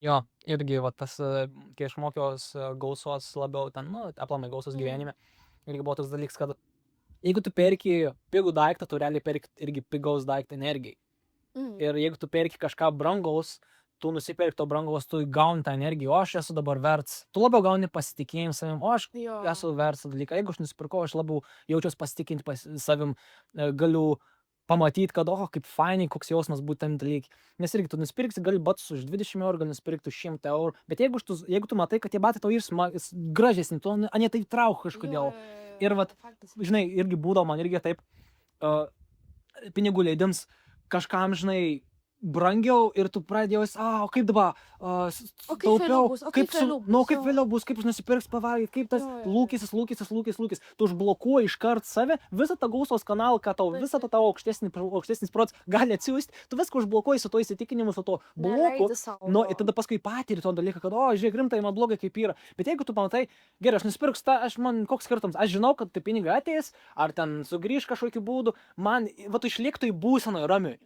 Jo, irgi va tas, kai aš mokiaus gausos labiau ten, nu, aplamai gausos Mhm. gyvenime, irgi buvo toks dalykas, kad jeigu tu perki pigų daiktą, tu realiai perki irgi pigaus daiktą energijai. Mhm. Ir jeigu tu perki kažką brangaus, tu nusipirki to brangaus, tu gauni tą energiją, o aš esu dabar verts. Tu labiau gauni pasitikėjimą savim, o aš Jo. esu vertas tą dalyką. Jeigu aš nusipirkau, aš labiau jaučiuos pasitikinti savim, galiu pamatyt, kad, oho, kaip fainai, koks jausmas būt tam dalyke. Nes irgi tu nusipirksi, gali batus už 20 eurų, gali nusipirkti už 100 eurų, bet jeigu tu matai, kad tie batai tau ir gražesni, tu anie tai trauk Jo, kažkodėl. jo, jo, jo, Ir vat, faktas. žinai, irgi būdavo man irgi taip, uh, pinigų leidims kažkam, žinai, brangiau ir tu pradedi jaust, o kaip dabar, O kaip vėliau taupiau, bus, o kaip kaip su, vėliau nu, bus, kaip jo. vėliau bus, kaip aš nusipirks pavalgyt, kaip tas Jo, jo, jo. lūkestis. Tu užblokuoji iškart save, visą tą gausos kanalą, ką tau, Taip, visą tą taip. tavo aukštesnis protas gali atsiųsti, tu viską užblokuoji su to įsitikinimu, su to bloku. Neleidi sau, Nu, ir jo. tada paskui patiri to dalyką, kad, o, žiūrėk, rimtai, man blogai kaip yra. Bet jeigu tu pamatai, gerai, aš nusipirksiu tą, man koks skirtumas, aš žinau, kad tie pinigai ateis, ar ten sugrįž kažkokiu būdu, man, va, tu išliek toj būsenoj ramiai.